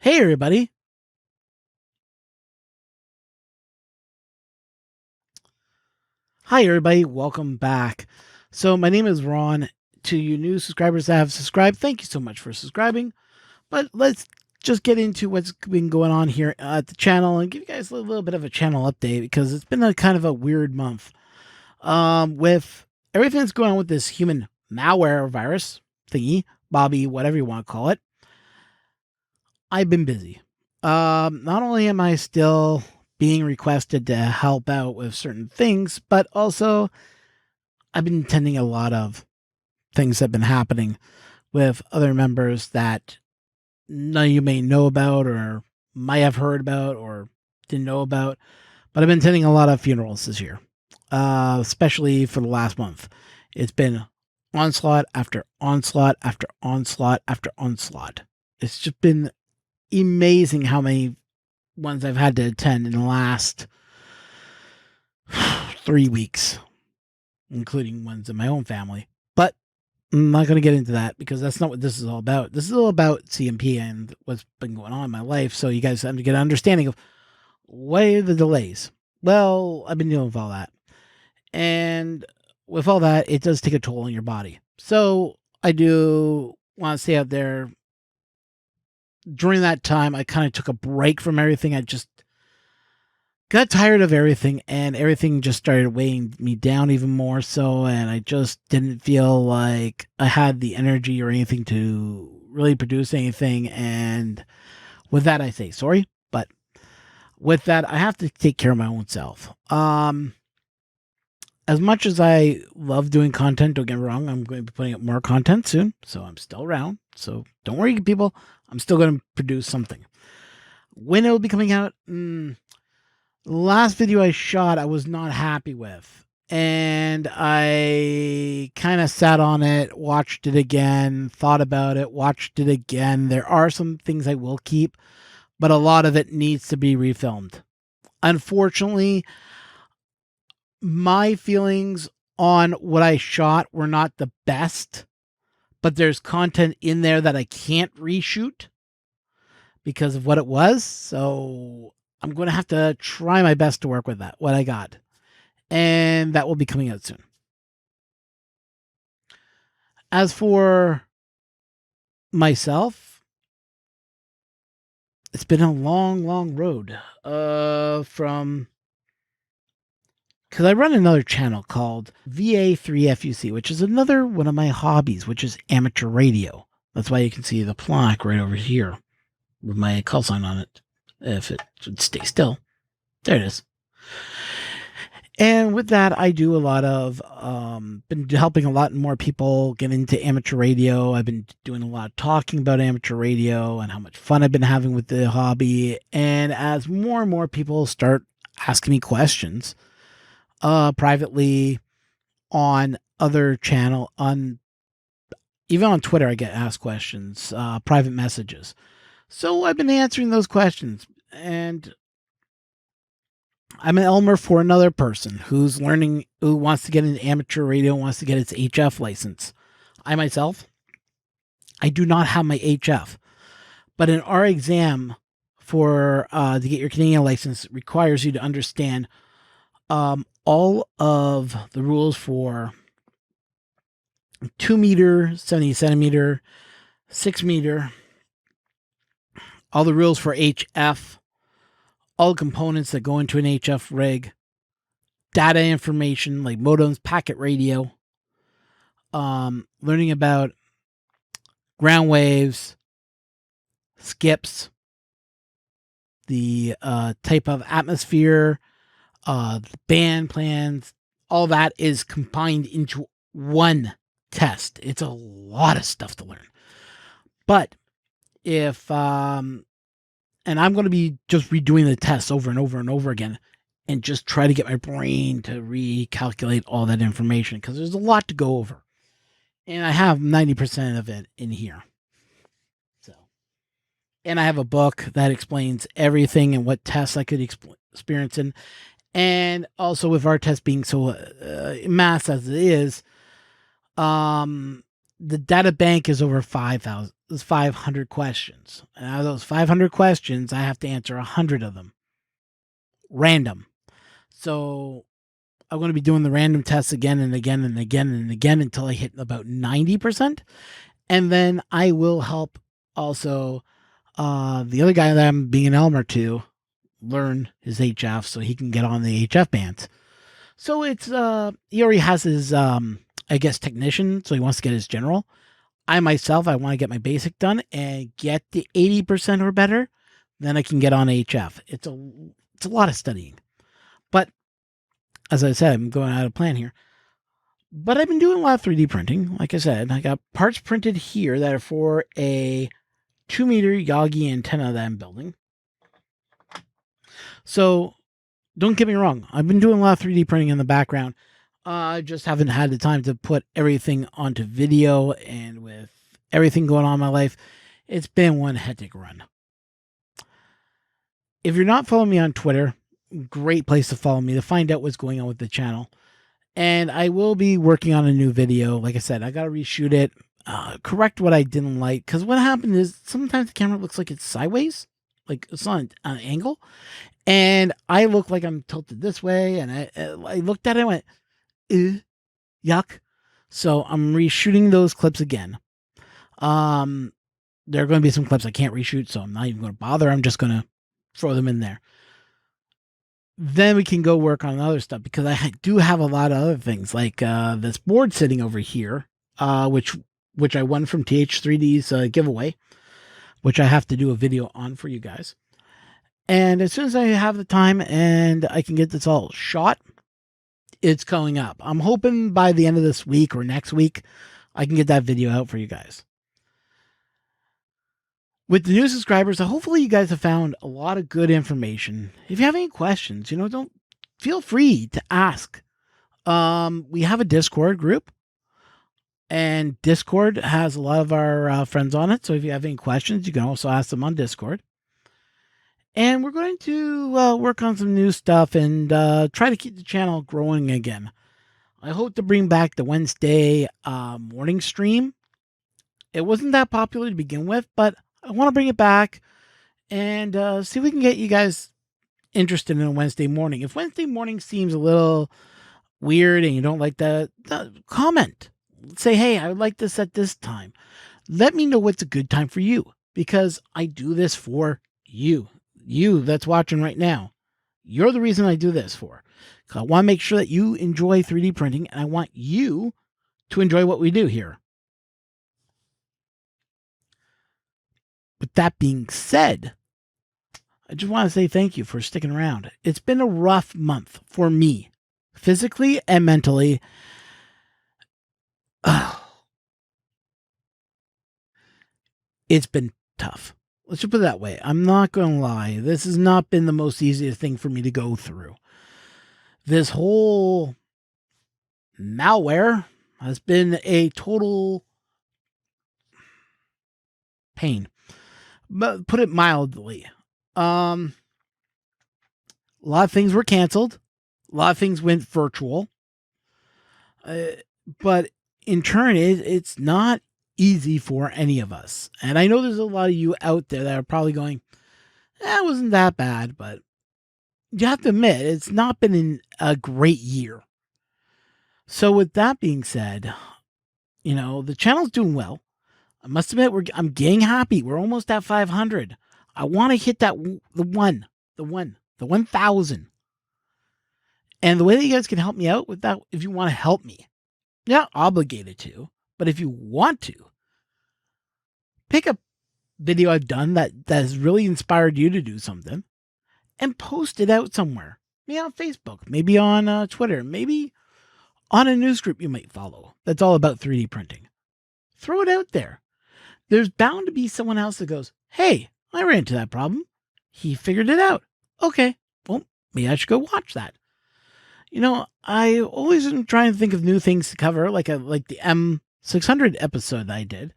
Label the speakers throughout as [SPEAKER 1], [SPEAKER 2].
[SPEAKER 1] Hey, everybody. Hi, everybody. Welcome back. So, my name is Ron. To you new subscribers that have subscribed, thank you so much for subscribing. But let's just get into what's been going on here at the channel and give you guys a little bit of a channel update because it's been a kind of a weird month. With everything that's going on with this human malware virus thingy, Bobby, whatever you want to call it, I've been busy. Not only am I still being requested to help out with certain things, but also I've been attending a lot of things that have been happening with other members that none of you may know about or might have heard about or didn't know about. But I've been attending a lot of funerals this year, especially for the last month. It's been onslaught after onslaught after onslaught after onslaught. It's just been amazing how many ones I've had to attend in the last 3 weeks, including ones in my own family. But I'm not going to get into that because that's not what this is all about. This is all about CMP and what's been going on in my life. So you guys have to get an understanding of what are the delays. Well, I've been dealing with all that. And with all that, it does take a toll on your body. So I do want to stay out there. During that time, I kind of took a break from everything. I just got tired of everything, and everything just started weighing me down even more so, and I just didn't feel like I had the energy or anything to really produce anything. And with that, I say sorry, but with that, I have to take care of my own self. As much as I love doing content, don't get me wrong, I'm going to be putting up more content soon, so I'm still around. So don't worry, people, I'm still going to produce something. When it will be coming out, the last video I shot, I was not happy with. And I kind of sat on it, watched it again, thought about it, watched it again. There are some things I will keep, but a lot of it needs to be refilmed. Unfortunately, my feelings on what I shot were not the best, but there's content in there that I can't reshoot because of what it was. So I'm going to have to try my best to work with that, what I got. And that will be coming out soon. As for myself, it's been a long, long road. From because I run another channel called VA3FUC, which is another one of my hobbies, which is amateur radio. That's why you can see the plaque right over here with my call sign on it. If it would stay still, there it is. And with that, I do a lot of, been helping a lot more people get into amateur radio. I've been doing a lot of talking about amateur radio and how much fun I've been having with the hobby. And as more and more people start asking me questions, privately on other channel, even on Twitter, I get asked questions, private messages. So I've been answering those questions, and I'm an Elmer for another person who's learning, who wants to get into amateur radio, wants to get its HF license. I myself, I do not have my HF, but in our exam for to get your Canadian license requires you to understand all of the rules for 2 meter, 70 centimeter, 6 meter, all the rules for HF, all the components that go into an HF rig, data information like modems, packet radio, learning about ground waves, skips, the type of atmosphere, the band plans, all that is combined into one test. It's a lot of stuff to learn. But if, and I'm going to be just redoing the tests over and over and over again and just try to get my brain to recalculate all that information because there's a lot to go over. And I have 90% of it in here. So, and I have a book that explains everything and what tests I could experience in. And also with our test being so mass as it is, the data bank is over 500 questions. And out of those 500 questions, I have to answer 100 of them random. So I'm going to be doing the random tests again and again and again and again until I hit about 90%. And then I will help also the other guy that I'm being an Elmer to learn his HF so he can get on the HF bands. So it's he already has his I guess technician, so he wants to get his general. I myself, I want to get my basic done and get the 80% or better. Then I can get on HF. It's a lot of studying. But as I said, I'm going out of plan here. But I've been doing a lot of 3D printing. Like I said, I got parts printed here that are for a 2-meter Yagi antenna that I'm building. So don't get me wrong. I've been doing a lot of 3D printing in the background. I just haven't had the time to put everything onto video, and with everything going on in my life, it's been one hectic run. If you're not following me on Twitter, great place to follow me to find out what's going on with the channel. And I will be working on a new video. Like I said, I got to reshoot it, correct what I didn't like. Because what happened is sometimes the camera looks like it's sideways, like it's on an angle. And I look like I'm tilted this way. And I looked at it and went, yuck. So I'm reshooting those clips again. There are going to be some clips I can't reshoot, so I'm not even going to bother. I'm just going to throw them in there. Then we can go work on other stuff, because I do have a lot of other things, like this board sitting over here, which I won from TH3D's giveaway, which I have to do a video on for you guys. And as soon as I have the time and I can get this all shot, it's going up. I'm hoping by the end of this week or next week, I can get that video out for you guys. With the new subscribers, hopefully you guys have found a lot of good information. If you have any questions, don't feel free to ask. We have a Discord group, and Discord has a lot of our friends on it. So if you have any questions, you can also ask them on Discord. And we're going to work on some new stuff and try to keep the channel growing again. I hope to bring back the Wednesday morning stream. It wasn't that popular to begin with, but I want to bring it back and see if we can get you guys interested in a Wednesday morning. If Wednesday morning seems a little weird and you don't like that, comment. Say, hey, I would like this at this time. Let me know what's a good time for you, because I do this for you. You that's watching right now. You're the reason I do this for. I want to make sure that you enjoy 3D printing, and I want you to enjoy what we do here. With that being said, I just want to say thank you for sticking around. It's been a rough month for me, physically and mentally. It's been tough. Let's just put it that way. I'm not going to lie. This has not been the most easiest thing for me to go through. This whole malware has been a total pain, but put it mildly. A lot of things were canceled. A lot of things went virtual. But in turn, it's not easy for any of us. And I know there's a lot of you out there that are probably going, it wasn't that bad, but you have to admit, it's not been a great year. So with that being said, the channel's doing well. I must admit, I'm getting happy. We're almost at 500. I want to hit the 1,000. And the way that you guys can help me out with that, if you want to help me, you're not obligated to, but if you want to, pick a video I've done that has really inspired you to do something and post it out somewhere. Maybe on Facebook, maybe on Twitter, maybe on a news group you might follow that's all about 3D printing. Throw it out there. There's bound to be someone else that goes, hey, I ran into that problem. He figured it out. Okay, well, maybe I should go watch that. I always am trying to think of new things to cover, like the M600 episode that I did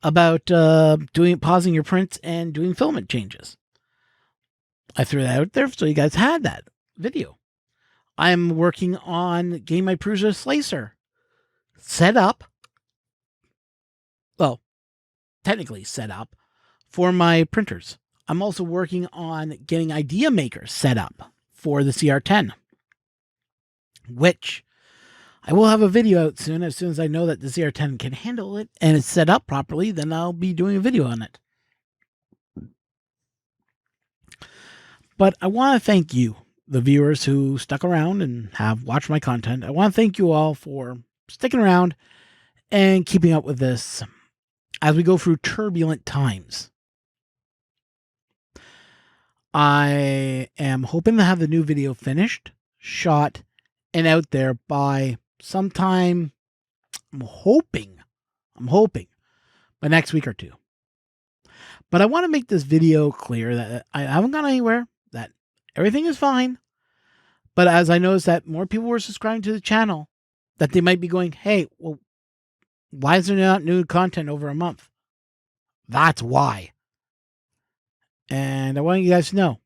[SPEAKER 1] about pausing your prints and doing filament changes. I threw that out there so you guys had that video. I'm working on getting my Prusa slicer set up technically set up for my printers. I'm also working on getting Idea Maker set up for the CR10, which I will have a video out soon. As soon as I know that the CR10 can handle it and it's set up properly, then I'll be doing a video on it. But I want to thank you, the viewers who stuck around and have watched my content. I want to thank you all for sticking around and keeping up with this as we go through turbulent times. I am hoping to have the new video finished, shot, and out there by sometime, I'm hoping by next week or two. But I want to make this video clear that I haven't gone anywhere, that everything is fine. But as I noticed that more people were subscribing to the channel, that they might be going, hey, well, why is there not new content over a month? That's why. And I want you guys to know,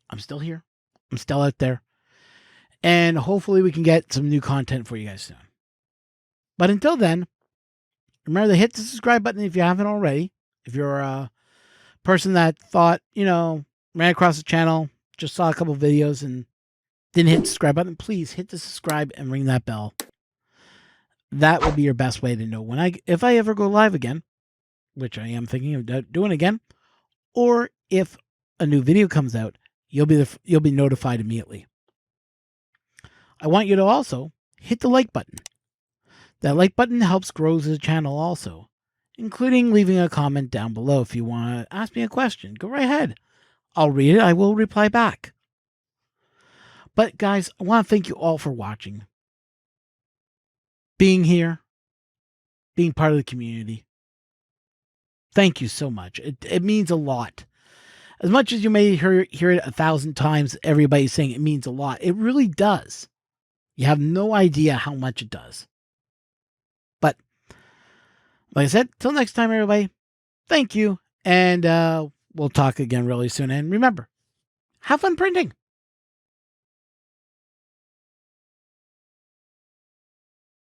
[SPEAKER 1] I'm still here. I'm still out there. And hopefully we can get some new content for you guys soon. But until then, remember to hit the subscribe button if you haven't already. If you're a person that thought, ran across the channel, just saw a couple videos and didn't hit the subscribe button, please hit the subscribe and ring that bell. That would be your best way to know if I ever go live again, which I am thinking of doing again, or if a new video comes out, you'll be notified immediately. I want you to also hit the like button. That like button helps grow the channel also, including leaving a comment down below if you want to ask me a question. Go right ahead. I'll read it. I will reply back. But guys, I want to thank you all for watching, being here, being part of the community. Thank you so much. It means a lot. As much as you may hear it 1,000 times, everybody saying it means a lot. It really does. You have no idea how much it does. But like I said, till next time, everybody, thank you. And we'll talk again really soon. And remember, have fun printing.